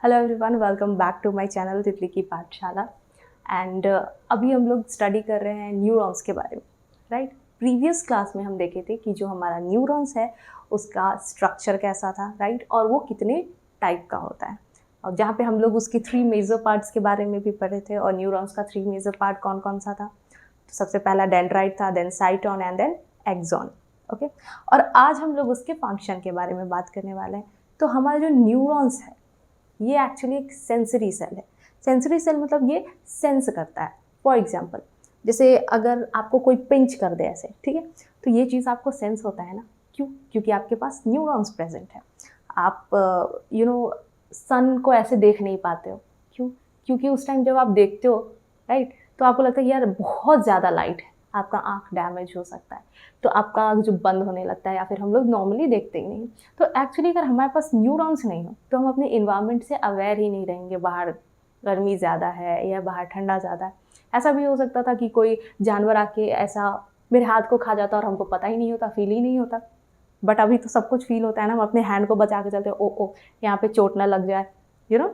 Hello everyone, welcome back to my channel तितली की पाठशाला। एंड अभी हम लोग स्टडी कर रहे हैं न्यूरॉन्स के बारे में, राइट। प्रीवियस क्लास में हम देखे थे कि जो हमारा न्यूरॉन्स है उसका स्ट्रक्चर कैसा था, राइट, और वो कितने टाइप का होता है, और जहाँ पे हम लोग उसके 3 मेजर पार्ट्स के बारे में भी पढ़े थे। और न्यूरॉन्स का 3 मेजर पार्ट कौन कौन सा था? तो सबसे पहला डेंड्राइट था, then cyton and then axon. Okay, और आज हम लोग उसके फंक्शन के बारे में बात करने वाले हैं। तो हमारा जो न्यूरॉन्स है ये एक्चुअली एक सेंसरी सेल है। सेंसरी सेल मतलब ये सेंस करता है। फॉर एग्जांपल, जैसे अगर आपको कोई पिंच कर दे ऐसे, ठीक है, तो ये चीज़ आपको सेंस होता है ना। क्यों? क्योंकि आपके पास न्यूरॉन्स प्रेजेंट है। आप सन को ऐसे देख नहीं पाते हो। क्यों? क्योंकि उस टाइम जब आप देखते हो, राइट, तो आपको लगता है यार बहुत ज़्यादा लाइट है, आपका आँख डैमेज हो सकता है, तो आपका आँख जो बंद होने लगता है, या फिर हम लोग नॉर्मली देखते ही नहीं। तो एक्चुअली अगर हमारे पास न्यूरॉन्स नहीं हो तो हम अपने इन्वायरमेंट से अवेयर ही नहीं रहेंगे। बाहर गर्मी ज़्यादा है या बाहर ठंडा ज़्यादा है। ऐसा भी हो सकता था कि कोई जानवर आके ऐसा मेरे हाथ को खा जाता और हमको पता ही नहीं होता, फील ही नहीं होता। बट अभी तो सब कुछ फील होता है ना, हम अपने हैंड को बचा के चलते हैं, ओ यहाँ पे चोट ना लग जाए, यू नो।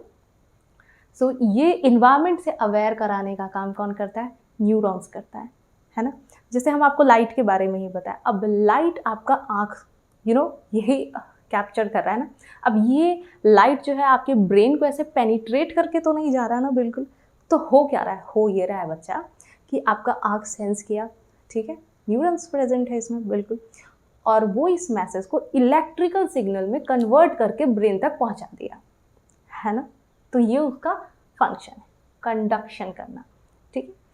सो ये इन्वायरमेंट से अवेयर कराने का काम कौन करता है? न्यूरॉन्स करता है ना। जैसे हम आपको लाइट के बारे में ही बताया, अब लाइट आपका आँख यही कैप्चर कर रहा है ना। अब ये लाइट जो है आपके ब्रेन को ऐसे पेनिट्रेट करके तो नहीं जा रहा ना, बिल्कुल। तो हो क्या रहा है? हो ये रहा है बच्चा कि आपका आँख सेंस किया, ठीक है, न्यूरॉन्स प्रेजेंट है इसमें, बिल्कुल, और वो इस मैसेज को इलेक्ट्रिकल सिग्नल में कन्वर्ट करके ब्रेन तक पहुंचा दिया, है ना। तो ये उसका फंक्शन है, कंडक्शन करना, ठीक है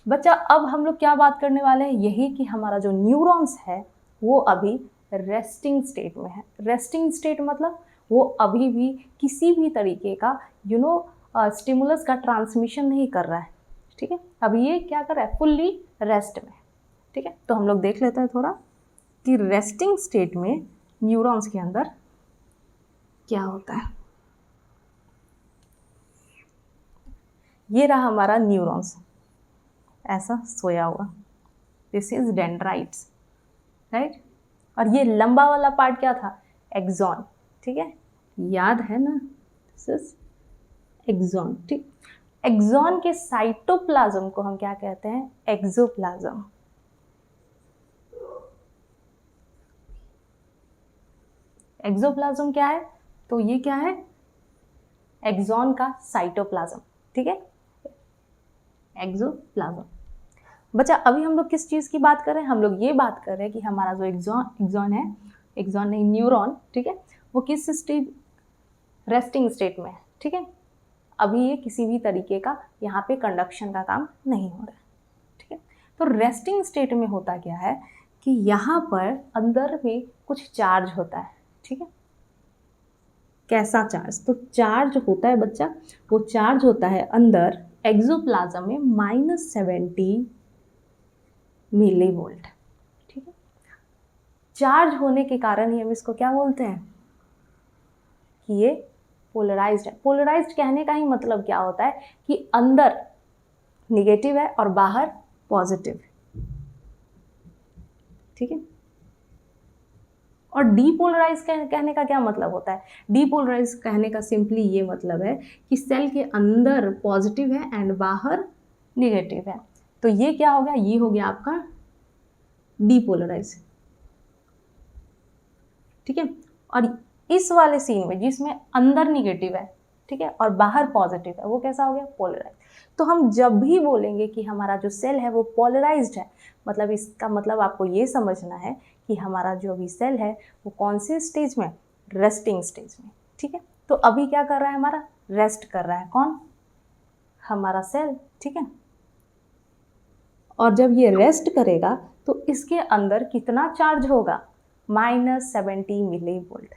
बच्चा। अब हम लोग क्या बात करने वाले हैं? यही कि हमारा जो न्यूरॉन्स है वो अभी रेस्टिंग स्टेट में है। रेस्टिंग स्टेट मतलब वो अभी भी किसी भी तरीके का स्टिमुलस का ट्रांसमिशन नहीं कर रहा है, ठीक है। अभी ये क्या कर रहा है? फुल्ली रेस्ट में, ठीक है। तो हम लोग देख लेते हैं थोड़ा कि रेस्टिंग स्टेट में न्यूरॉन्स के अंदर क्या होता है। ये रहा हमारा न्यूरॉन्स, ऐसा सोया हुआ। This is dendrites, right. और ये लंबा वाला पार्ट क्या था? एक्सॉन, ठीक है, याद है ना। दिस इज एक्सॉन, ठीक। एक्सॉन के साइटोप्लाज्म को हम क्या कहते हैं? एक्सोप्लाज्म। एक्सोप्लाज्म क्या है? तो ये क्या है? एक्सॉन का साइटोप्लाज्म, ठीक है, एक्सोप्लाज्म। बच्चा अभी हम लोग किस चीज़ की बात कर रहे हैं? हम लोग ये बात कर रहे हैं कि हमारा जो एक्सॉन है, एक्सॉन नहीं, न्यूरॉन, ठीक है, वो किस स्टेट? रेस्टिंग स्टेट में है, ठीक है। अभी ये किसी भी तरीके का यहाँ पे कंडक्शन का काम नहीं हो रहा है, ठीक है। तो रेस्टिंग स्टेट में होता क्या है कि यहाँ पर अंदर में कुछ चार्ज होता है, ठीक है। कैसा चार्ज? तो चार्ज होता है बच्चा, वो चार्ज होता है अंदर एक्सोप्लाज्म में -70 मिलीवोल्ट, ठीक है। चार्ज होने के कारण ही हम इसको क्या बोलते हैं कि ये पोलराइज्ड है। पोलराइज्ड कहने का ही मतलब क्या होता है कि अंदर निगेटिव है और बाहर पॉजिटिव, ठीक है। और डीपोलराइज कहने का क्या मतलब होता है? डीपोलराइज कहने का सिंपली ये मतलब है कि सेल के अंदर पॉजिटिव है एंड बाहर निगेटिव है। तो ये क्या हो गया? ये हो गया आपका डीपोलराइज, ठीक है। और इस वाले सीन में जिसमें अंदर निगेटिव है, ठीक है, और बाहर पॉजिटिव है, वो कैसा हो गया? पोलराइज। तो हम जब भी बोलेंगे कि हमारा जो सेल है वो पोलराइज्ड है, मतलब इसका मतलब आपको ये समझना है कि हमारा जो भी सेल है वो कौन से स्टेज में? रेस्टिंग स्टेज में, ठीक है। तो अभी क्या कर रहा है? हमारा रेस्ट कर रहा है। कौन? हमारा सेल, ठीक है। और जब ये रेस्ट करेगा तो इसके अंदर कितना चार्ज होगा? -70 मिलीवोल्ट।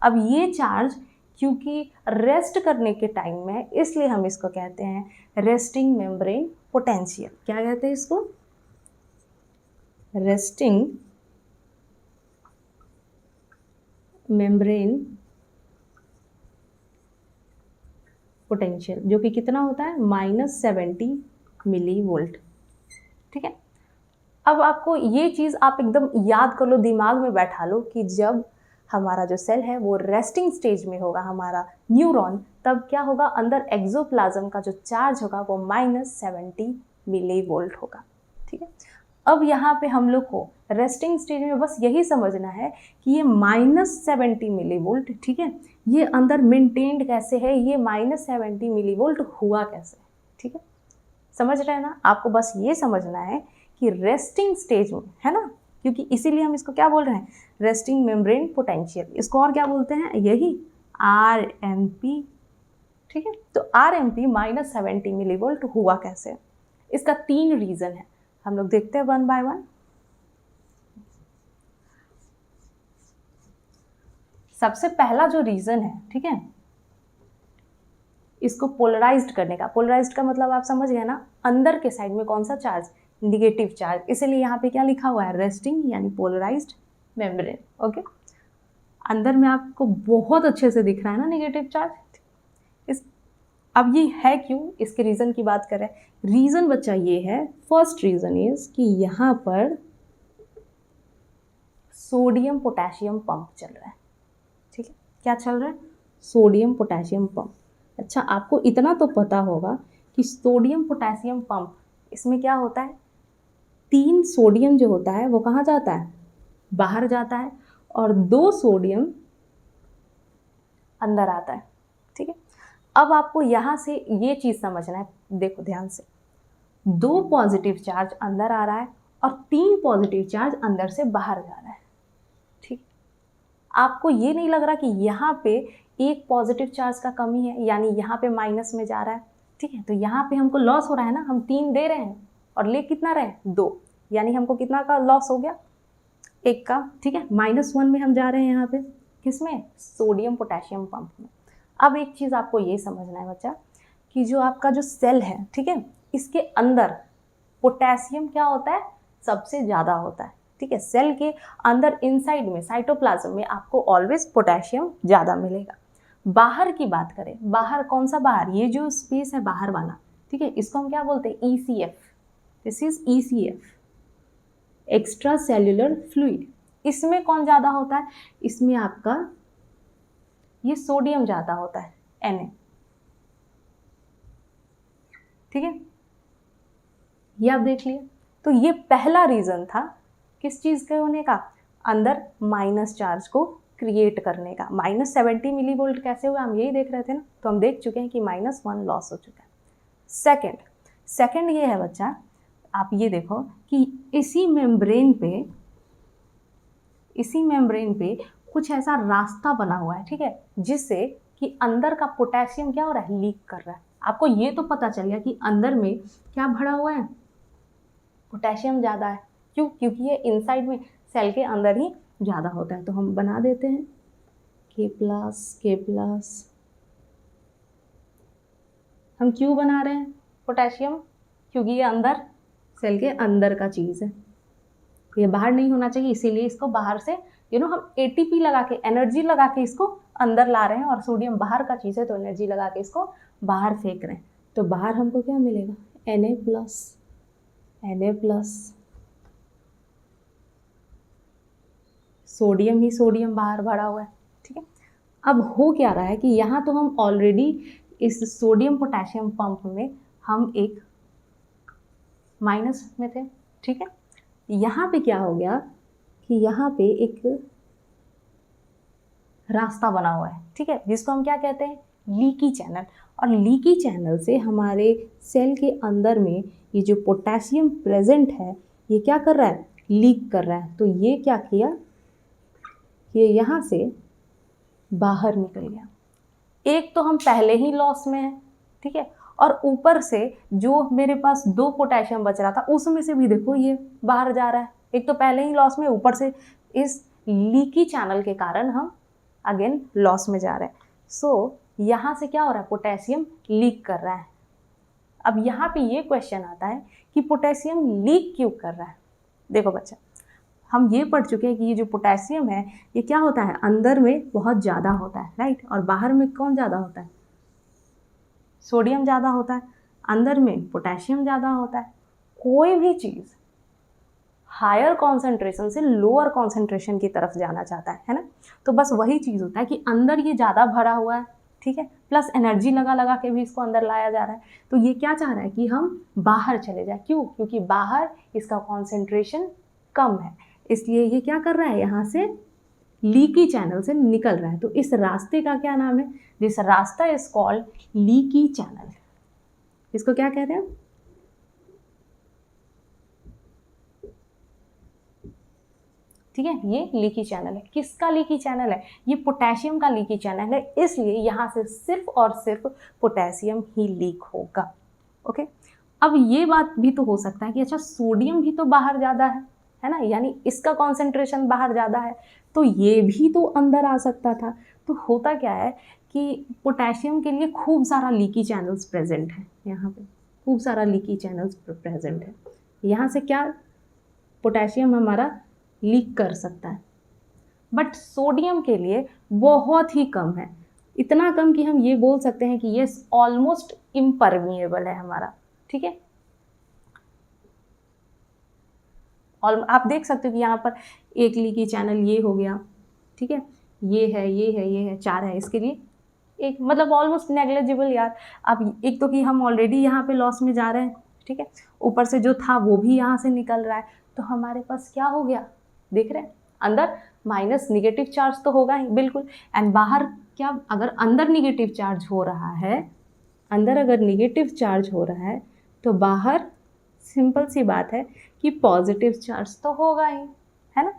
अब ये चार्ज क्योंकि रेस्ट करने के टाइम में है, इसलिए हम इसको कहते हैं रेस्टिंग मेम्ब्रेन पोटेंशियल। क्या कहते हैं इसको? रेस्टिंग मेम्ब्रेन पोटेंशियल, जो कि कितना होता है? -70 मिलीवोल्ट, ठीक है। अब आपको ये चीज़ आप एकदम याद कर लो, दिमाग में बैठा लो कि जब हमारा जो सेल है वो रेस्टिंग स्टेज में होगा, हमारा न्यूरॉन, तब क्या होगा, अंदर एक्सोप्लाज्म का जो चार्ज होगा वो -70 मिलीवोल्ट होगा। ठीक है, अब यहाँ पे हम लोग को रेस्टिंग स्टेज में बस यही समझना है कि ये -70 मिलीवोल्ट, ठीक है, ये अंदर मेंटेन्ड कैसे है, ये -70 मिलीवोल्ट हुआ कैसे, ठीक है, समझ रहे हैं ना। आपको बस ये समझना है कि रेस्टिंग स्टेज में है ना, क्योंकि इसीलिए हम इसको क्या बोल रहे हैं, रेस्टिंग मेम्ब्रेन पोटेंशियल, इसको और क्या बोलते हैं, यही RMP, ठीक है। तो RMP -70 मिलीवोल्ट हुआ कैसे, इसका 3 रीज़न है, हम लोग देखते हैं वन बाय वन। सबसे पहला जो रीज़न है, ठीक है, इसको पोलराइज्ड करने का, पोलराइज्ड का मतलब आप समझ गए ना, अंदर के साइड में कौन सा चार्ज, निगेटिव चार्ज, इसीलिए यहाँ पे क्या लिखा हुआ है, रेस्टिंग यानी पोलराइज्ड मेम्ब्रेन। ओके, अंदर में आपको बहुत अच्छे से दिख रहा है ना निगेटिव चार्ज। अब ये है क्यों, इसके रीज़न की बात करें, रीज़न बच्चा ये है, फर्स्ट रीज़न इज कि यहाँ पर सोडियम पोटेशियम पंप चल रहा है, ठीक है, क्या चल रहा है, सोडियम पोटेशियम पंप। अच्छा, आपको इतना तो पता होगा कि सोडियम पोटेशियम पंप, इसमें क्या होता है, 3 सोडियम जो होता है वो कहाँ जाता है, बाहर जाता है, और 2 सोडियम अंदर आता है, ठीक है। अब आपको यहाँ से ये चीज़ समझना है, देखो ध्यान से, 2 पॉजिटिव चार्ज अंदर आ रहा है और 3 पॉजिटिव चार्ज अंदर से बाहर जा रहा है, ठीक। आपको ये नहीं लग रहा कि यहाँ पे एक पॉजिटिव चार्ज का कमी है, यानी यहाँ पे माइनस में जा रहा है, ठीक है, तो यहाँ पे हमको लॉस हो रहा है ना, हम 3 दे रहे हैं और ले कितना रहे, 2, यानी हमको कितना का लॉस हो गया, 1 का, ठीक है, -1 में हम जा रहे हैं यहाँ पे, किसमें, सोडियम पोटेशियम पंप में। अब एक चीज़ आपको ये समझना है बच्चा कि जो आपका जो सेल है, ठीक है, इसके अंदर पोटेशियम क्या होता है, सबसे ज़्यादा होता है, ठीक है, सेल के अंदर इनसाइड में साइटोप्लाज्म में आपको ऑलवेज पोटेशियम ज़्यादा मिलेगा। बाहर की बात करें, बाहर कौन सा बाहर, ये जो स्पेस है बाहर वाला, ठीक है, इसको हम क्या बोलते हैं, ECF, this is ECF, extra cellular fluid. इसमें कौन ज़्यादा होता है, इसमें आपका ये सोडियम ज़्यादा होता है, Na, ठीक है, ये आप देख लिए। तो ये पहला रीज़न था किस चीज़ के होने का, अंदर माइनस चार्ज को क्रिएट करने का। -70 मिलीवोल्ट कैसे हुआ, हम यही देख रहे थे ना, तो हम देख चुके हैं कि -1 लॉस हो चुका है। सेकंड ये है बच्चा, आप ये देखो कि इसी मेम्ब्रेन पे कुछ ऐसा रास्ता बना हुआ है, ठीक है, जिससे कि अंदर का पोटेशियम क्या हो रहा है, लीक कर रहा है। आपको ये तो पता चल गया कि अंदर में क्या भरा हुआ है, पोटेशियम ज़्यादा है, क्यों, क्योंकि ये इनसाइड में सेल के अंदर ही ज़्यादा होता है। तो हम बना देते हैं K+, हम क्यों बना रहे हैं पोटेशियम, क्योंकि ये अंदर सेल के अंदर का चीज़ है, ये बाहर नहीं होना चाहिए, इसीलिए इसको बाहर से हम ATP लगा के, एनर्जी लगा के इसको अंदर ला रहे हैं, और सोडियम बाहर का चीज़ है तो एनर्जी लगा के इसको बाहर फेंक रहे हैं। तो बाहर हमको क्या मिलेगा, Na+, सोडियम ही सोडियम बाहर भरा हुआ है, ठीक है। अब हो क्या रहा है कि यहाँ तो हम ऑलरेडी इस सोडियम पोटेशियम पंप में हम एक माइनस में थे, ठीक है। यहाँ पे क्या हो गया कि यहाँ पे एक रास्ता बना हुआ है, ठीक है, जिसको हम क्या कहते हैं, लीकी चैनल। और लीकी चैनल से हमारे सेल के अंदर में ये जो पोटेशियम प्रेजेंट है, ये क्या कर रहा है, लीक कर रहा है। तो ये क्या किया, ये यहाँ से बाहर निकल गया। एक तो हम पहले ही लॉस में हैं, ठीक है, और ऊपर से जो मेरे पास 2 पोटेशियम बच रहा था उसमें से भी देखो ये बाहर जा रहा है। एक तो पहले ही लॉस में, ऊपर से इस लीकी चैनल के कारण हम अगेन लॉस में जा रहे हैं। सो यहाँ से क्या हो रहा है, पोटेशियम लीक कर रहा है। अब यहाँ पे ये क्वेश्चन आता है कि पोटेशियम लीक क्यों कर रहा है। देखो बच्चा, हम ये पढ़ चुके हैं कि ये जो पोटेशियम है ये क्या होता है, अंदर में बहुत ज़्यादा होता है, राइट, और बाहर में कौन ज़्यादा होता है, सोडियम ज़्यादा होता है, अंदर में पोटेशियम ज़्यादा होता है। कोई भी चीज़ हायर कॉन्सेंट्रेशन से लोअर कॉन्सेंट्रेशन की तरफ जाना चाहता है ना। तो बस वही चीज़ होता है कि अंदर ये ज़्यादा भरा हुआ है, ठीक है, प्लस एनर्जी लगा लगा के भी इसको अंदर लाया जा रहा है। तो ये क्या चाह रहा है कि हम बाहर चले जाए। क्यों? क्योंकि बाहर इसका कॉन्सेंट्रेशन कम है, इसलिए ये क्या कर रहा है, यहाँ से लीकी चैनल से निकल रहा है। तो इस रास्ते का क्या नाम है? दिस रास्ता इज कॉल्ड लीकी चैनल। इसको क्या कहते हैं? ठीक है, ये लीकी चैनल है। किसका लीकी चैनल है? ये पोटेशियम का लीकी चैनल है, इसलिए यहाँ से सिर्फ और सिर्फ पोटेशियम ही लीक होगा। ओके, अब ये बात भी तो हो सकता है कि अच्छा सोडियम भी तो बाहर ज़्यादा है ना, यानी इसका कॉन्सेंट्रेशन बाहर ज़्यादा है, तो ये भी तो अंदर आ सकता था। तो होता क्या है कि पोटेशियम के लिए खूब सारा लीकी चैनल्स प्रेजेंट है, यहाँ पे खूब सारा लीकी चैनल्स प्रेजेंट है। यहाँ से क्या पोटेशियम हमारा लीक कर सकता है, बट सोडियम के लिए बहुत ही कम है। इतना कम कि हम ये बोल सकते हैं कि ये ऑलमोस्ट इम्परमिएबल है हमारा। ठीक है, और आप देख सकते हो कि यहाँ पर एक लीकी चैनल ये हो गया, ठीक है, ये है, ये है, ये है, 4 है, इसके लिए एक, मतलब ऑलमोस्ट नेग्लिजिबल यार। अब एक तो कि हम ऑलरेडी यहाँ पे लॉस में जा रहे हैं, ठीक है, ऊपर से जो था वो भी यहाँ से निकल रहा है, तो हमारे पास क्या हो गया, देख रहे हैं, अंदर माइनस निगेटिव चार्ज तो होगा ही बिल्कुल, एंड बाहर क्या, अगर अंदर निगेटिव चार्ज हो रहा है, अंदर अगर निगेटिव चार्ज हो रहा है तो बाहर सिंपल सी बात है कि पॉजिटिव चार्ज तो होगा ही, है ना।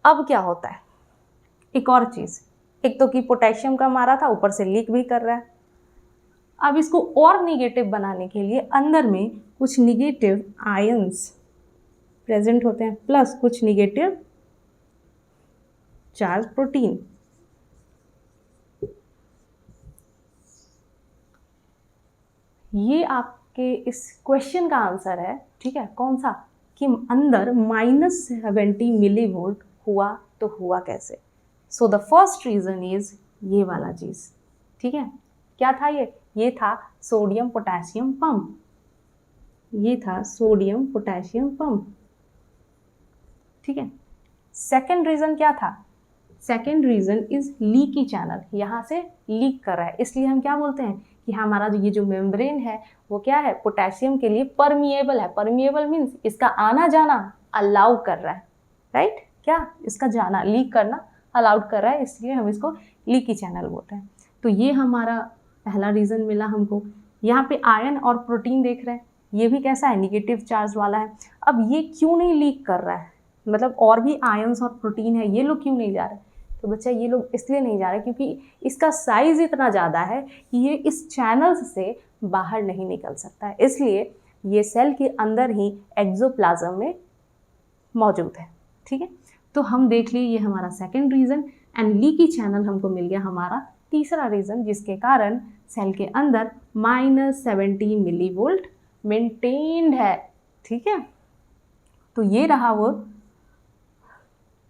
अब क्या होता है, एक और चीज़, एक तो कि पोटेशियम का मारा था, ऊपर से लीक भी कर रहा है। अब इसको और निगेटिव बनाने के लिए अंदर में कुछ निगेटिव आयंस प्रेजेंट होते हैं, प्लस कुछ निगेटिव चार्ज प्रोटीन। ये आपके इस क्वेश्चन का आंसर है, ठीक है, कौन सा, कि अंदर -70 मिलीवोल्ट हुआ तो हुआ कैसे। So the first reason is ये वाला चीज़, ठीक है, क्या था ये था सोडियम पोटेशियम पंप, ये था सोडियम पोटेशियम पंप, ठीक है। सेकेंड रीज़न क्या था, second reason is leaky channel, यहाँ से लीक कर रहा है, इसलिए हम क्या बोलते हैं कि हमारा ये जो मेम्ब्रेन है वो क्या है, पोटेशियम के लिए परमिएबल है। परमिएबल मीन्स इसका आना जाना अलाउ कर रहा है, राइट, क्या इसका जाना, लीक करना अलाउड कर रहा है, इसलिए हम इसको लीकी चैनल बोलते हैं। तो ये हमारा पहला रीज़न मिला हमको। यहाँ पे आयन और प्रोटीन देख रहे हैं, ये भी कैसा है, निगेटिव चार्ज वाला है। अब ये क्यों नहीं लीक कर रहा है, मतलब और भी आयन्स और प्रोटीन है, ये लोग क्यों नहीं जा रहे, तो बच्चा ये लोग इसलिए नहीं जा रहे क्योंकि इसका साइज़ इतना ज़्यादा है कि ये इस चैनल्स से बाहर नहीं निकल सकता है, इसलिए ये सेल के अंदर ही एक्सोप्लाज्म में मौजूद है। ठीक है, तो हम देख लिए ये हमारा second reason, and leaky channel हमको मिल गया हमारा तीसरा रीज़न, जिसके कारण सेल के अंदर -70 मिलीवोल्ट मेंटेन्ड है। ठीक है, तो ये रहा वो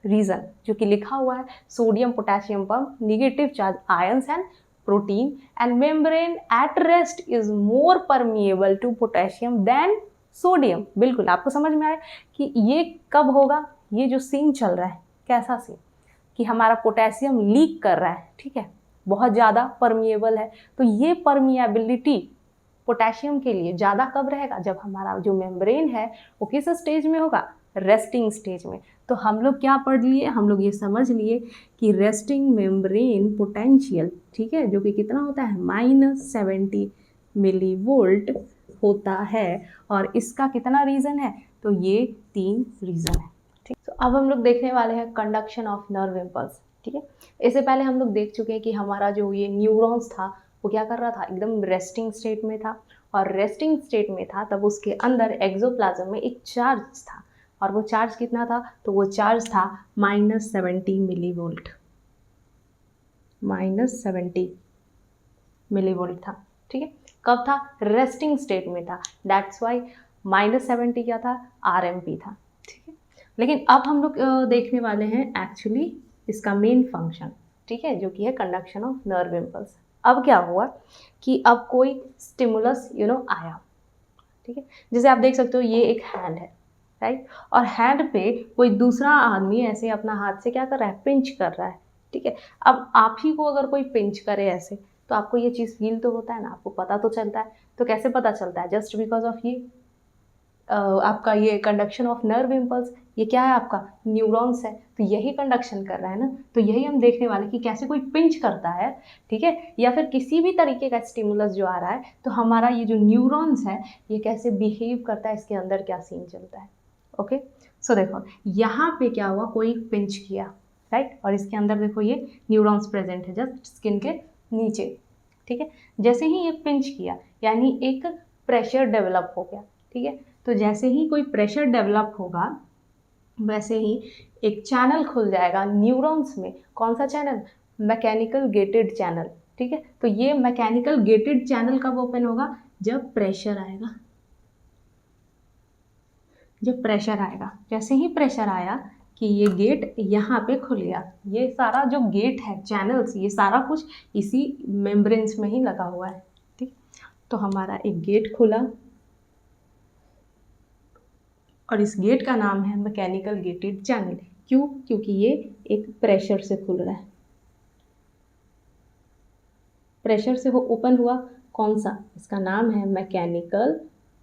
रीज़न जो कि लिखा हुआ है, sodium potassium pump, negative charge ions and protein, and membrane at rest is more permeable to potassium than sodium. बिल्कुल आपको समझ में आया कि ये कब होगा, ये जो सीन चल रहा है, कैसा सीन, कि हमारा पोटेशियम लीक कर रहा है, ठीक है, बहुत ज़्यादा परमिएबल है। तो ये परमिएबिलिटी पोटेशियम के लिए ज़्यादा कब रहेगा, जब हमारा जो मेम्ब्रेन है वो किस स्टेज में होगा, रेस्टिंग स्टेज में। तो हम लोग क्या पढ़ लिए, हम लोग ये समझ लिए कि रेस्टिंग मेम्ब्रेन पोटेंशियल, ठीक है, जो कि कितना होता है, -70 मिलीवोल्ट होता है, और इसका कितना रीज़न है, तो ये 3 रीज़न है। ठीक, तो अब हम लोग देखने वाले हैं कंडक्शन ऑफ नर्व इम्पल्स। ठीक है, इससे पहले हम लोग देख चुके हैं कि हमारा जो ये न्यूरॉन्स था वो क्या कर रहा था, एकदम रेस्टिंग स्टेट में था, और रेस्टिंग स्टेट में था तब उसके अंदर एक्सोप्लाज्म में एक चार्ज था, और वो चार्ज कितना था, तो वो चार्ज था -70 मिलीवोल्ट, -70 मिलीवोल्ट था। ठीक है, कब था, रेस्टिंग स्टेट में था, दैट्स वाई -70 क्या था, RMP था। ठीक है, लेकिन अब हम लोग देखने वाले हैं एक्चुअली इसका मेन फंक्शन, ठीक है, जो कि है कंडक्शन ऑफ नर्व इम्पल्स। अब क्या हुआ कि अब कोई स्टिमुलस आया, ठीक है, जैसे आप देख सकते हो ये एक हैंड है राइट। और हैंड पे कोई दूसरा आदमी ऐसे अपना हाथ से क्या कर रहा है, पिंच कर रहा है, ठीक है। अब आप ही को अगर कोई पिंच करे ऐसे, तो आपको ये चीज़ फील तो होता है ना, आपको पता तो चलता है। तो कैसे पता चलता है? जस्ट बिकॉज ऑफ ये आपका ये कंडक्शन ऑफ नर्व इम्पल्स, ये क्या है आपका न्यूरॉन्स है, तो यही कंडक्शन कर रहा है ना। तो यही हम देखने वाले कि कैसे कोई पिंच करता है, ठीक है, या फिर किसी भी तरीके का स्टिमुलस जो आ रहा है, तो हमारा ये जो न्यूरॉन्स है ये कैसे बिहेव करता है, इसके अंदर क्या सीन चलता है। ओके, सो देखो यहाँ पे क्या हुआ, कोई पिंच किया, राइट, और इसके अंदर देखो ये न्यूरॉन्स प्रेजेंट है जस्ट स्किन के नीचे, ठीक है। जैसे ही ये पिंच किया यानी एक प्रेशर डेवलप हो गया, ठीक है। तो जैसे ही कोई प्रेशर डेवलप होगा वैसे ही एक चैनल खुल जाएगा न्यूरॉन्स में। कौन सा चैनल? मैकेनिकल गेटेड चैनल, ठीक है। तो ये मैकेनिकल गेटेड चैनल कब ओपन होगा? जब प्रेशर आएगा, जब प्रेशर आएगा। जैसे ही प्रेशर आया कि ये गेट यहाँ पे खुल गया, ये सारा जो गेट है, चैनल्स, ये सारा कुछ इसी मेम्ब्रेन्स में ही लगा हुआ है, ठीक। तो हमारा एक गेट खुला और इस गेट का नाम है मैकेनिकल गेटेड चैनल। क्यों? क्योंकि ये एक प्रेशर से खुल रहा है, प्रेशर से वो ओपन हुआ। कौन सा? इसका नाम है मैकेनिकल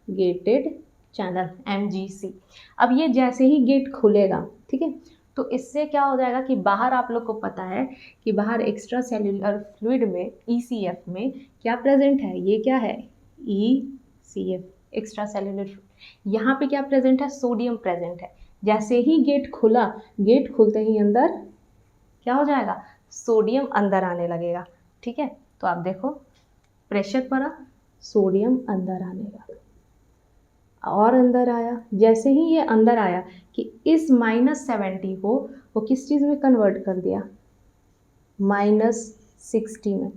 गेटेड चैनल, MGC। अब ये जैसे ही गेट खुलेगा, ठीक है, तो इससे क्या हो जाएगा कि बाहर, आप लोग को पता है कि बाहर एक्स्ट्रा सेल्यूलर फ्लूइड में, ECF में क्या प्रेजेंट है? ये क्या है? ECF, extra cellular fluid. यहाँ पे क्या प्रेजेंट है? सोडियम प्रेजेंट है। जैसे ही गेट खुला, गेट खुलते ही अंदर क्या हो जाएगा? सोडियम अंदर आने लगेगा, ठीक है। तो आप देखो प्रेशर पड़ा, सोडियम अंदर आने लगा और अंदर आया। जैसे ही ये अंदर आया कि इस -70 को वो किस चीज़ में कन्वर्ट कर दिया? -60 में,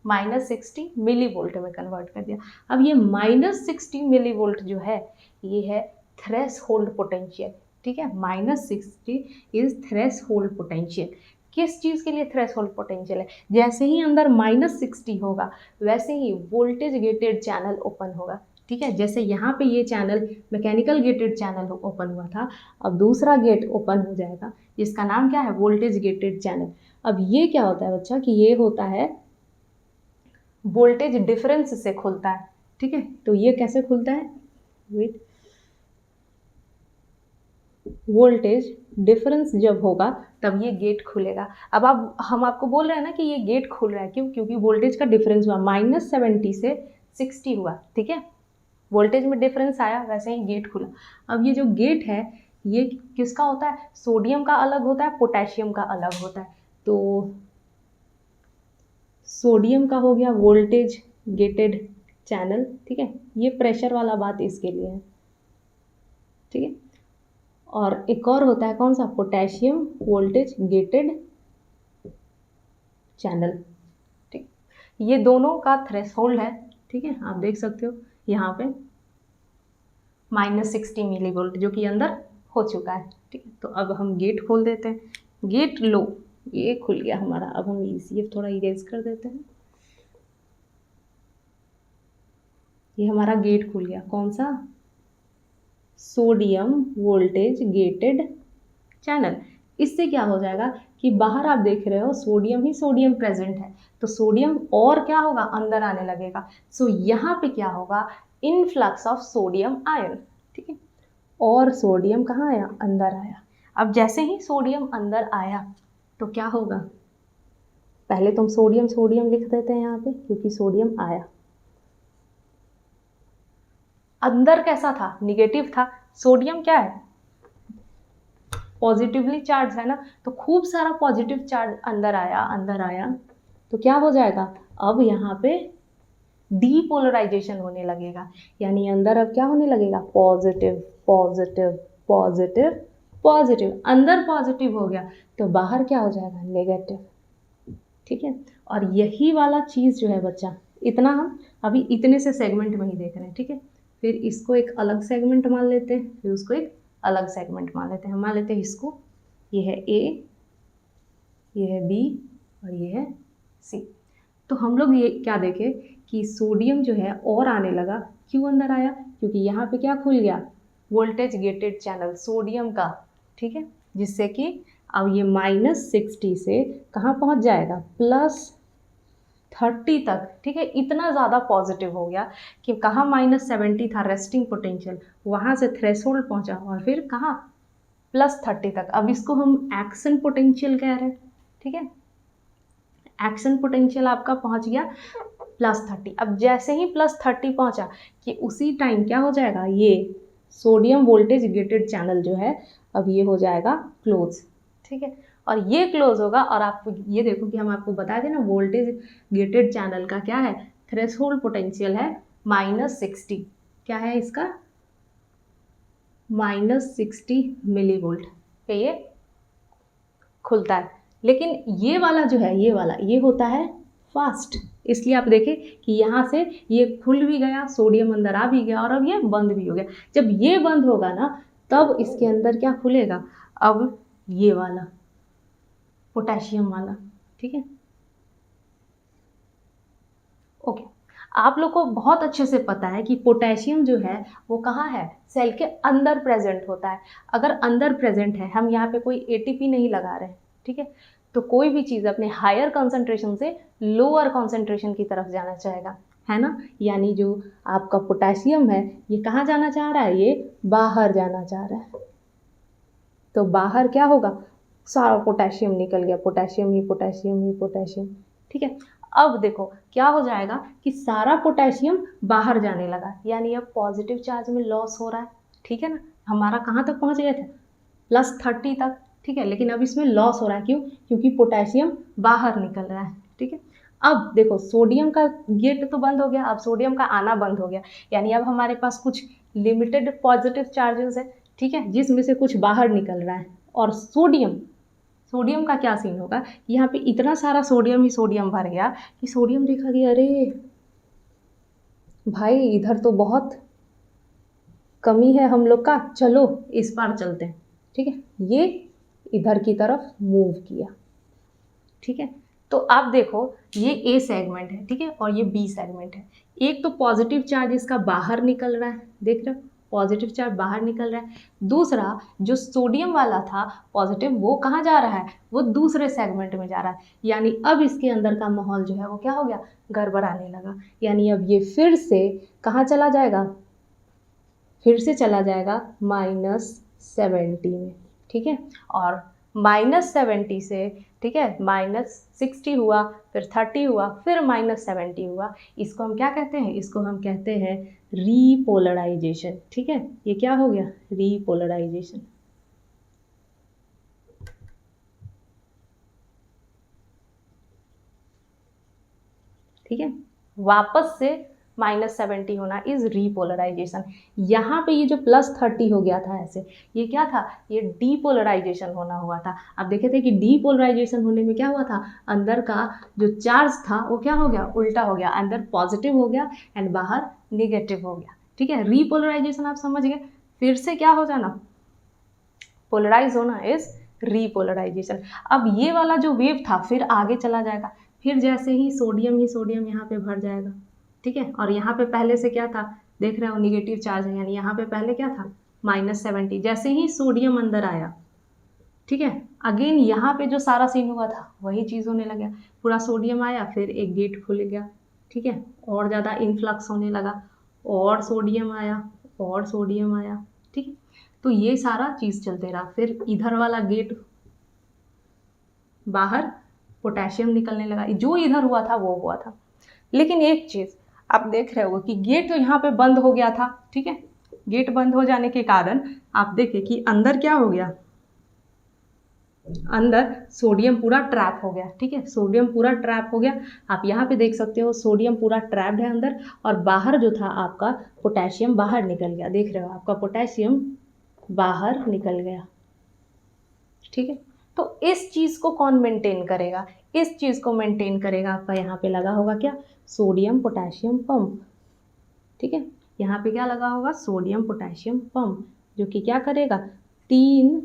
-60 मिलीवोल्ट में कन्वर्ट कर दिया। अब ये -60 मिलीवोल्ट जो है ये है थ्रेशोल्ड पोटेंशियल, ठीक है। -60 इज थ्रेशोल्ड पोटेंशियल। किस चीज़ के लिए थ्रेशोल्ड पोटेंशियल है? जैसे ही अंदर -60 होगा वैसे ही वोल्टेज गेटेड चैनल ओपन होगा, ठीक है। जैसे यहाँ पे ये channel mechanical gated channel open हुआ था, अब दूसरा गेट ओपन हो जाएगा जिसका नाम क्या है? Voltage gated channel. अब ये क्या होता है बच्चा कि ये होता है वोल्टेज डिफरेंस से खुलता है, ठीक है। तो ये कैसे खुलता है? वेट, वोल्टेज डिफरेंस जब होगा तब ये गेट खुलेगा। अब हम आपको बोल रहे हैं ना कि ये गेट खुल रहा है, क्यों? क्योंकि वोल्टेज का डिफरेंस हुआ, -70 से 60 हुआ, ठीक है। वोल्टेज में डिफरेंस आया, वैसे ही गेट खुला। अब ये जो गेट है ये किसका होता है? सोडियम का अलग होता है, पोटेशियम का अलग होता है। तो सोडियम का हो गया वोल्टेज गेटेड चैनल, ठीक है। ये प्रेशर वाला बात इसके लिए है, ठीक है। और एक और होता है कौन सा? पोटेशियम वोल्टेज गेटेड चैनल, ठीक। ये दोनों का थ्रेशोल्ड है, ठीक है। आप देख सकते हो यहाँ पे -60 मिलीवोल्ट जो कि अंदर हो चुका है, ठीक है। तो अब हम गेट खोल देते हैं। गेट लो, ये खुल गया हमारा। अब हम ECF थोड़ा इरेज कर देते हैं। ये हमारा गेट खुल गया, कौन सा? Sodium voltage gated channel. इससे क्या हो जाएगा कि बाहर आप देख रहे हो सोडियम ही सोडियम प्रेजेंट है, तो सोडियम और क्या होगा? अंदर आने लगेगा। सो यहाँ पे क्या होगा? इनफ्लक्स ऑफ सोडियम आयन, ठीक है। और सोडियम कहाँ आया? अंदर आया। अब जैसे ही सोडियम अंदर आया तो क्या होगा? पहले तो हम सोडियम सोडियम लिख देते हैं यहाँ पे क्योंकि सोडियम आया। अंदर कैसा था? निगेटिव था। सोडियम क्या है? पॉजिटिवली चार्ज है ना, तो खूब सारा पॉजिटिव चार्ज अंदर आया तो क्या हो जाएगा? अब यहाँ पे डीपोलराइजेशन होने लगेगा, यानी अंदर अब क्या होने लगेगा? Positive positive positive positive. अंदर पॉजिटिव हो गया तो बाहर क्या हो जाएगा? नेगेटिव, ठीक है। और यही वाला चीज़ जो है बच्चा, इतना हम अभी इतने से सेगमेंट में ही देख रहे हैं, ठीक है। फिर इसको एक अलग सेगमेंट मान लेते हैं, फिर उसको एक अलग सेगमेंट मान लेते हैं। मान लेते हैं इसको, ये है A, ये है B और ये है C। तो हम लोग ये क्या देखें कि सोडियम जो है और आने लगा। क्यों अंदर आया? क्योंकि यहाँ पे क्या खुल गया? वोल्टेज गेटेड चैनल सोडियम का, ठीक है, जिससे कि अब ये -60 से कहाँ पहुँच जाएगा, +30 तक, ठीक है। इतना ज़्यादा पॉजिटिव हो गया कि कहाँ -70 था रेस्टिंग पोटेंशियल, वहाँ से थ्रेशोल्ड पहुँचा और फिर कहाँ +30 तक। अब इसको हम एक्शन पोटेंशियल कह रहे हैं, ठीक है। एक्शन पोटेंशियल आपका पहुँच गया +30। अब जैसे ही +30 पहुँचा कि उसी टाइम क्या हो जाएगा, ये सोडियम वोल्टेज गेटेड चैनल जो है अब ये हो जाएगा क्लोज, ठीक है। और ये क्लोज होगा और आप ये देखो कि हम आपको बता दें ना, वोल्टेज गेटेड चैनल का क्या है, थ्रेशोल्ड पोटेंशियल है -60। क्या है इसका, -60 मिलीवोल्ट पे ये खुलता है। लेकिन ये वाला जो है, ये वाला ये होता है फास्ट, इसलिए आप देखें कि यहाँ से ये खुल भी गया, सोडियम अंदर आ भी गया और अब ये बंद भी हो गया। जब ये बंद होगा ना तब इसके अंदर क्या खुलेगा, अब ये वाला पोटेशियम वाला, ठीक है। ओके, आप लोग को बहुत अच्छे से पता है कि पोटेशियम जो है वो कहाँ है, सेल के अंदर प्रेजेंट होता है। अगर अंदर प्रेजेंट है, हम यहाँ पे कोई एटीपी नहीं लगा रहे हैं, ठीक है, तो कोई भी चीज़ अपने हायर कॉन्सेंट्रेशन से लोअर कॉन्सेंट्रेशन की तरफ जाना चाहेगा, है ना। यानी जो आपका पोटेशियम है ये कहाँ जाना चाह रहा है, ये बाहर जाना चाह रहा है। तो बाहर क्या होगा, सारा पोटेशियम निकल गया, पोटेशियम ही पोटेशियम ही पोटेशियम, ठीक है। अब देखो क्या हो जाएगा कि सारा पोटेशियम बाहर जाने लगा, यानी अब पॉजिटिव चार्ज में लॉस हो रहा है, ठीक है ना। हमारा कहाँ तक पहुँच गया था, +30 तक, ठीक है। लेकिन अब इसमें लॉस हो रहा है, क्यों, क्योंकि पोटेशियम बाहर निकल रहा है, ठीक है। अब देखो सोडियम का गेट तो बंद हो गया, अब सोडियम का आना बंद हो गया, यानी अब हमारे पास कुछ लिमिटेड पॉजिटिव चार्जेस है, ठीक है, जिसमें से कुछ बाहर निकल रहा है। और सोडियम का क्या सीन होगा, यहाँ पे इतना सारा सोडियम ही सोडियम भर गया कि सोडियम देखा कि अरे भाई इधर तो बहुत कमी है हम लोग का, चलो इस पार चलते हैं, ठीक है। ये इधर की तरफ मूव किया, ठीक है। तो आप देखो ये ए सेगमेंट है, ठीक है, और ये बी सेगमेंट है। एक तो पॉजिटिव चार्ज इसका बाहर निकल रहा है, देख रहे हो, पॉजिटिव चार्ज बाहर निकल रहा है। दूसरा जो सोडियम वाला था पॉजिटिव, वो कहाँ जा रहा है, वो दूसरे सेगमेंट में जा रहा है। यानी अब इसके अंदर का माहौल जो है वो क्या हो गया, गड़बड़ाने लगा। यानी अब ये फिर से कहाँ चला जाएगा, फिर से चला जाएगा -70 में, ठीक है। और -70 से, ठीक है, -60 हुआ, फिर 30 हुआ, फिर -70 हुआ। इसको हम क्या कहते हैं, इसको हम कहते हैं रीपोलराइजेशन, ठीक है। ये क्या हो गया, रीपोलराइजेशन, ठीक है। वापस से -70 होना इज रीपोलराइजेशन। यहाँ पे ये जो +30 हो गया था ऐसे, ये क्या था, ये डीपोलराइजेशन होना हुआ था। अब देखे थे कि डीपोलराइजेशन होने में क्या हुआ था, अंदर का जो चार्ज था वो क्या हो गया, उल्टा हो गया, अंदर पॉजिटिव हो गया एंड बाहर निगेटिव हो गया, ठीक है। रीपोलराइजेशन आप समझ गए, फिर से क्या हो जाना, पोलराइज होना इज रीपोलराइजेशन। अब ये वाला जो वेव था फिर आगे चला जाएगा, फिर जैसे ही सोडियम यहाँ पे भर जाएगा, ठीक है। और यहाँ पे पहले से क्या था, देख रहे हो निगेटिव चार्ज है, यानी यहाँ पे पहले क्या था, -70। जैसे ही सोडियम अंदर आया, ठीक है, अगेन यहाँ पे जो सारा सीन हुआ था वही चीज़ होने लगा, पूरा सोडियम आया, फिर एक गेट खुल गया, ठीक है, और ज़्यादा इन्फ्लक्स होने लगा, और सोडियम आया, और सोडियम आया, ठीक है। तो ये सारा चीज़ चलते रहा, फिर इधर वाला गेट बाहर पोटेशियम निकलने लगा, जो इधर हुआ था वो हुआ था। लेकिन एक चीज़ आप देख रहे हो कि गेट तो यहाँ पे बंद हो गया था, ठीक है। गेट बंद हो जाने के कारण आप देखें कि अंदर क्या हो गया, अंदर सोडियम पूरा ट्रैप हो गया, ठीक है, सोडियम पूरा ट्रैप हो गया। आप यहाँ पे देख सकते हो सोडियम पूरा ट्रैप्ड है अंदर, और बाहर जो था आपका पोटेशियम बाहर निकल गया, देख रहे हो आपका पोटेशियम बाहर निकल गया, ठीक है। तो इस चीज़ को कौन मेंटेन करेगा, इस चीज़ को मेंटेन करेगा आपका यहाँ पे लगा होगा क्या, सोडियम पोटेशियम पंप, ठीक है। यहाँ पे क्या लगा होगा, सोडियम पोटेशियम पंप, जो कि क्या करेगा, 3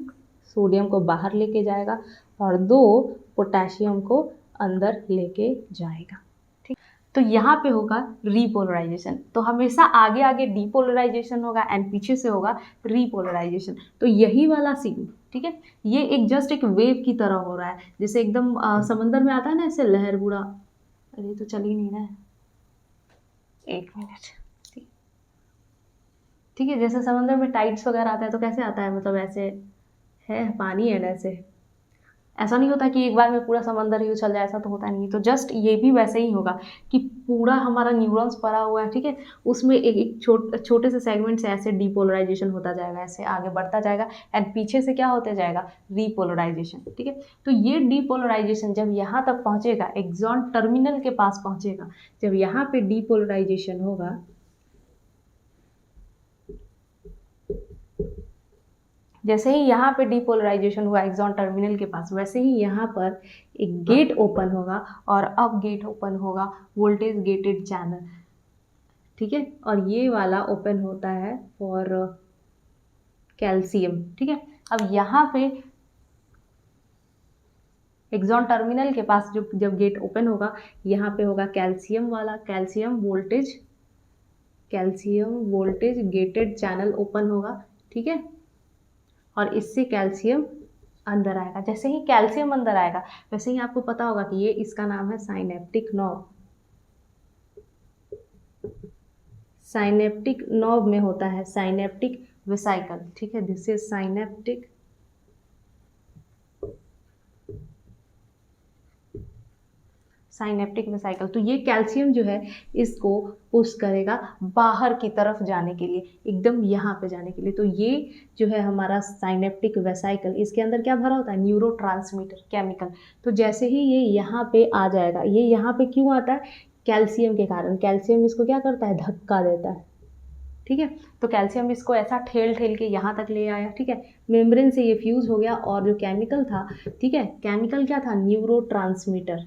सोडियम को बाहर लेके जाएगा और 2 पोटेशियम को अंदर लेके जाएगा, ठीक। तो यहाँ पे होगा रीपोलराइजेशन। तो हमेशा आगे आगे डीपोलराइजेशन होगा एंड पीछे से होगा रीपोलराइजेशन। तो यही वाला सीन, ठीक है, ये एक जस्ट एक वेव की तरह हो रहा है, जैसे एकदम समंदर में आता है ना ऐसे लहर बुरा, अरे तो चल ही नहीं रहा है, एक मिनट, ठीक है, जैसे समंदर में टाइड्स वगैरह आता है तो कैसे आता है, मतलब ऐसे है, पानी है ना, ऐसे ऐसा नहीं होता कि एक बार में पूरा समंदर ही उछल जाए, ऐसा तो होता नहीं। तो जस्ट ये भी वैसे ही होगा कि पूरा हमारा न्यूरॉन्स पड़ा हुआ है, ठीक है, उसमें एक छोटे से सेगमेंट से ऐसे डीपोलराइजेशन होता जाएगा, ऐसे आगे बढ़ता जाएगा एंड पीछे से क्या होते जाएगा, रीपोलराइजेशन, ठीक है। तो ये डीपोलराइजेशन जब यहाँ तक पहुँचेगा, एक्सॉन टर्मिनल के पास पहुँचेगा, जब यहाँ पे डीपोलराइजेशन होगा, जैसे ही यहाँ पे डीपोलराइजेशन हुआ एक्सॉन टर्मिनल के पास, वैसे ही यहाँ पर एक गेट ओपन होगा और अब गेट ओपन होगा वोल्टेज गेटेड चैनल, ठीक है, और ये वाला ओपन होता है फॉर कैल्शियम, ठीक है। अब यहाँ पे एक्सॉन टर्मिनल के पास जब गेट ओपन होगा, यहाँ पे होगा कैल्शियम वाला, calcium voltage gated channel open होगा, ठीक है, और इससे कैल्शियम अंदर आएगा। जैसे ही कैल्शियम अंदर आएगा, वैसे ही आपको पता होगा कि ये इसका नाम है साइनेप्टिक नॉब। साइनेप्टिक नॉब में होता है साइनेप्टिक वेसिकल, ठीक है, दिस इज साइनेप्टिक वेसिकल। तो ये कैल्शियम जो है इसको पुश करेगा बाहर की तरफ जाने के लिए, एकदम यहाँ पे जाने के लिए। तो ये जो है हमारा साइनेप्टिक वेसिकल, इसके अंदर क्या भरा होता है, न्यूरोट्रांसमीटर केमिकल। तो जैसे ही ये यहाँ पे आ जाएगा, ये यहाँ पे क्यों आता है, कैल्शियम के कारण। कैल्शियम इसको क्या करता है, धक्का देता है, ठीक है। तो कैल्शियम इसको ऐसा ठेल के यहाँ तक ले आया, ठीक है, मेम्ब्रेन से ये फ्यूज हो गया, और जो केमिकल था, ठीक है, केमिकल क्या था, न्यूरोट्रांसमीटर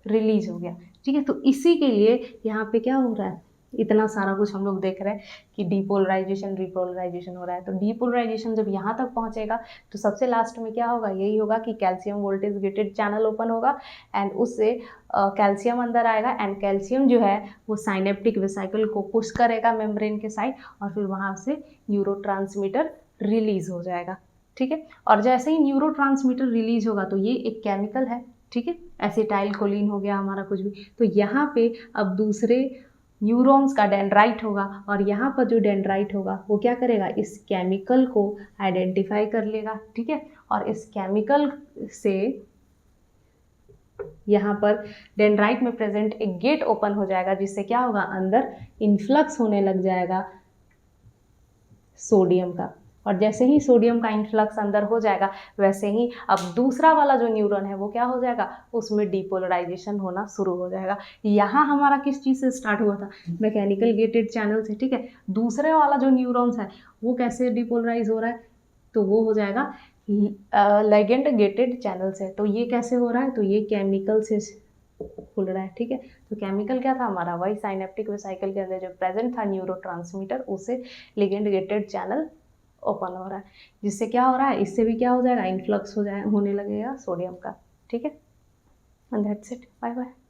रिलीज हो गया, ठीक है। तो इसी के लिए यहाँ पे क्या हो रहा है, इतना सारा कुछ हम लोग देख रहे हैं कि डीपोलराइजेशन रिपोलराइजेशन हो रहा है। तो डीपोलराइजेशन जब यहाँ तक पहुँचेगा तो सबसे लास्ट में क्या होगा, यही होगा कि calcium voltage gated channel open होगा एंड उससे कैल्शियम अंदर आएगा एंड कैल्शियम जो है वो साइनेप्टिक वेसिकल को पुश करेगा मेम्ब्रेन के साइड, और फिर वहाँ से न्यूरोट्रांसमीटर रिलीज हो जाएगा, ठीक है। और जैसे ही न्यूरोट्रांसमीटर रिलीज होगा तो ये एक केमिकल है, ठीक है, एसिटाइल कोलिन हो गया हमारा कुछ भी। तो यहाँ पे अब दूसरे न्यूरॉन्स का डेंड्राइट होगा, और यहाँ पर जो डेंड्राइट होगा वो क्या करेगा, इस केमिकल को आइडेंटिफाई कर लेगा, ठीक है, और इस केमिकल से यहाँ पर डेंड्राइट में प्रेजेंट एक गेट ओपन हो जाएगा, जिससे क्या होगा, अंदर इन्फ्लक्स होने लग जाएगा सोडियम का। और जैसे ही सोडियम का इन्फ्लक्स अंदर हो जाएगा, वैसे ही अब दूसरा वाला जो न्यूरॉन है वो क्या हो जाएगा, उसमें डीपोलराइजेशन होना शुरू हो जाएगा। यहाँ हमारा किस चीज़ से स्टार्ट हुआ था, मैकेनिकल गेटेड चैनल से, ठीक है। दूसरे वाला जो न्यूरॉन्स है वो कैसे डीपोलराइज हो रहा है, तो वो हो जाएगा लिगेंड गेटेड चैनल से। तो ये कैसे हो रहा है, तो ये केमिकल से खुल रहा है, ठीक है। तो केमिकल क्या था हमारा, वही साइनेप्टिक वेसिकल के अंदर जो प्रेजेंट था न्यूरोट्रांसमीटर, उससे लिगेंड गेटेड चैनल ओपन हो रहा है, जिससे क्या हो रहा है, इससे भी क्या हो जाएगा, इन्फ्लक्स होने लगेगा सोडियम का, ठीक है। And that's it, bye bye.